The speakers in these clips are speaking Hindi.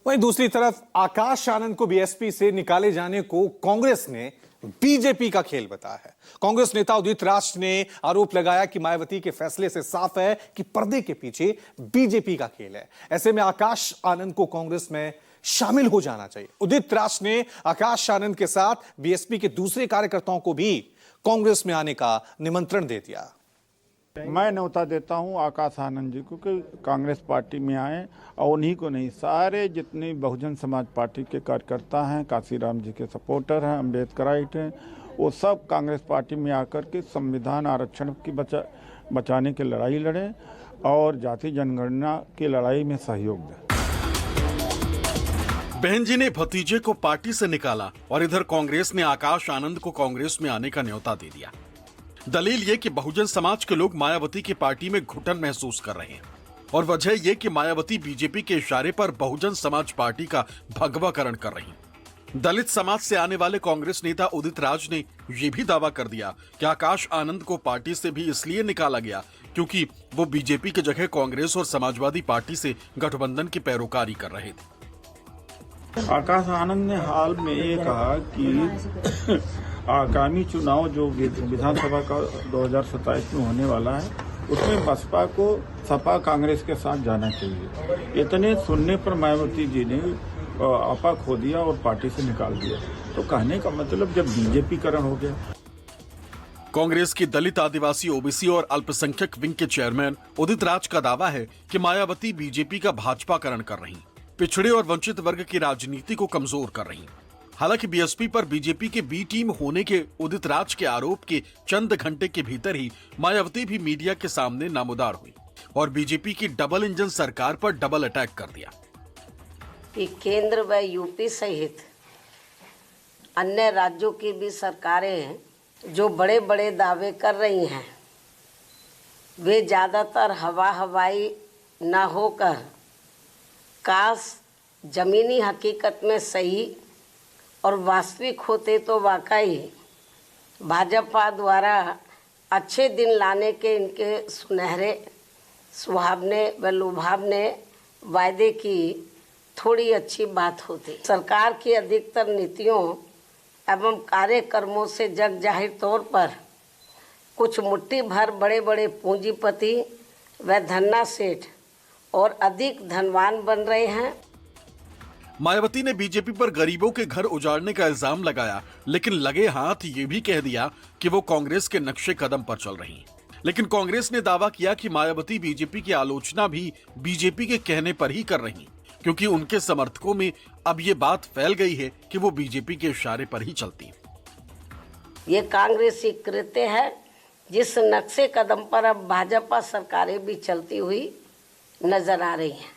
वहीं दूसरी तरफ आकाश आनंद को बीएसपी से निकाले जाने को कांग्रेस ने बीजेपी का खेल बताया है। कांग्रेस नेता उदित राज ने आरोप लगाया कि मायावती के फैसले से साफ है कि पर्दे के पीछे बीजेपी का खेल है। ऐसे में आकाश आनंद को कांग्रेस में शामिल हो जाना चाहिए। उदित राज ने आकाश आनंद के साथ बीएसपी के दूसरे कार्यकर्ताओं को भी कांग्रेस में आने का निमंत्रण दे दिया। मैं न्योता देता हूं आकाश आनंद जी को कि कांग्रेस पार्टी में आए, और उन्हीं को नहीं, सारे जितने बहुजन समाज पार्टी के कार्यकर्ता हैं, काशीराम जी के सपोर्टर हैं, अम्बेडकराइट हैं, वो सब कांग्रेस पार्टी में आकर के संविधान आरक्षण की बचाने की लड़ाई लड़ें और जाति जनगणना की लड़ाई में सहयोग दें। बहन जी ने भतीजे को पार्टी से निकाला और इधर कांग्रेस ने आकाश आनंद को कांग्रेस में आने का न्योता दे दिया। दलील ये कि बहुजन समाज के लोग मायावती की पार्टी में घुटन महसूस कर रहे हैं और वजह ये कि मायावती बीजेपी के इशारे पर बहुजन समाज पार्टी का भगवाकरण कर रही हैं। दलित समाज से आने वाले कांग्रेस नेता उदित राज ने ये भी दावा कर दिया कि आकाश आनंद को पार्टी से भी इसलिए निकाला गया क्योंकि वो बीजेपी की जगह कांग्रेस और समाजवादी पार्टी से गठबंधन की पैरोकारी कर रहे थे। आकाश आनंद ने हाल में ये कहा कि आगामी चुनाव जो विधानसभा का 2027 में होने वाला है, उसमें बसपा को सपा कांग्रेस के साथ जाना चाहिए। इतने सुनने पर मायावती जी ने आपा खो दिया और पार्टी से निकाल दिया। तो कहने का मतलब जब बीजेपीकरण हो गया। कांग्रेस की दलित, आदिवासी, ओबीसी और अल्पसंख्यक विंग के चेयरमैन उदित राज का दावा है कि मायावती बीजेपी का भाजपाकरण कर रही, पिछड़े और वंचित वर्ग की राजनीति को कमजोर कर रही। हालांकि बीएसपी पर बीजेपी के बी टीम होने के उदित राज के आरोप के चंद घंटे के भीतर ही मायावती भी मीडिया के सामने नामुदार हुई और बीजेपी की डबल इंजन सरकार पर डबल अटैक कर दिया। कि केंद्र व यूपी सहित अन्य राज्यों की भी सरकारें जो बड़े बड़े दावे कर रही हैं, वे ज़्यादातर हवाई न होकर काश जमीनी हकीकत में सही और वास्तविक होते तो वाकई भाजपा द्वारा अच्छे दिन लाने के इनके सुनहरे सुहावने व लुभावने वायदे की थोड़ी अच्छी बात होती। सरकार की अधिकतर नीतियों एवं कार्यक्रमों से जग जाहिर तौर पर कुछ मुट्ठी भर बड़े बड़े पूंजीपति व धन्ना सेठ और अधिक धनवान बन रहे हैं। मायावती ने बीजेपी पर गरीबों के घर उजाड़ने का इल्जाम लगाया, लेकिन लगे हाथ ये भी कह दिया कि वो कांग्रेस के नक्शे कदम पर चल रही हैं। लेकिन कांग्रेस ने दावा किया कि मायावती बीजेपी की आलोचना भी बीजेपी के कहने पर ही कर रही, क्योंकि उनके समर्थकों में अब ये बात फैल गई है कि वो बीजेपी के इशारे पर ही चलती है। ये कांग्रेसी कृत्य है जिस नक्शे कदम पर अब भाजपा सरकारें भी चलती हुई नजर आ रही हैं।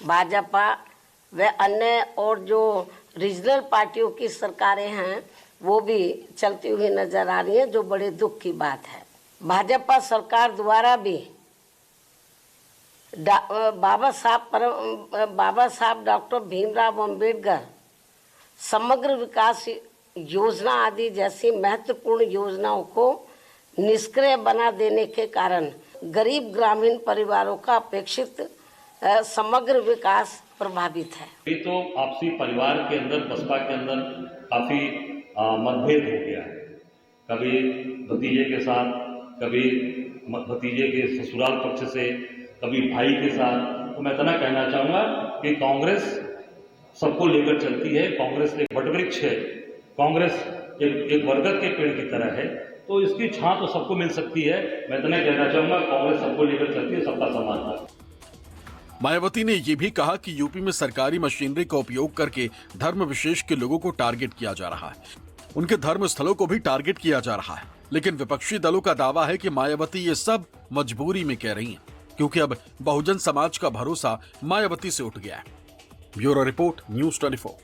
भाजपा व अन्य और जो रीजनल पार्टियों की सरकारें हैं वो भी चलती हुई नजर आ रही हैं, जो बड़े दुख की बात है। भाजपा सरकार द्वारा भी बाबा साहब डॉक्टर भीमराव अंबेडकर समग्र विकास योजना आदि जैसी महत्वपूर्ण योजनाओं को निष्क्रिय बना देने के कारण गरीब ग्रामीण परिवारों का अपेक्षित समग्र विकास प्रभावित है। ये तो आपसी परिवार के अंदर, बसपा के अंदर काफी मतभेद हो गया है। कभी भतीजे के साथ, कभी भतीजे के ससुराल पक्ष से, कभी भाई के साथ। तो मैं इतना कहना चाहूंगा कि कांग्रेस सबको लेकर चलती है। कांग्रेस एक वटवृक्ष है, कांग्रेस एक बरगद के पेड़ की तरह है, तो इसकी छां तो सबको मिल सकती है। मैं इतना कहना चाहूंगा कांग्रेस सबको लेकर चलती है, सबका सम्मान है। मायावती ने यह भी कहा कि यूपी में सरकारी मशीनरी का उपयोग करके धर्म विशेष के लोगों को टारगेट किया जा रहा है। उनके धर्म स्थलों को भी टारगेट किया जा रहा है। लेकिन विपक्षी दलों का दावा है कि मायावती ये सब मजबूरी में कह रही हैं, क्योंकि अब बहुजन समाज का भरोसा मायावती से उठ गया है। Bureau report, news 24।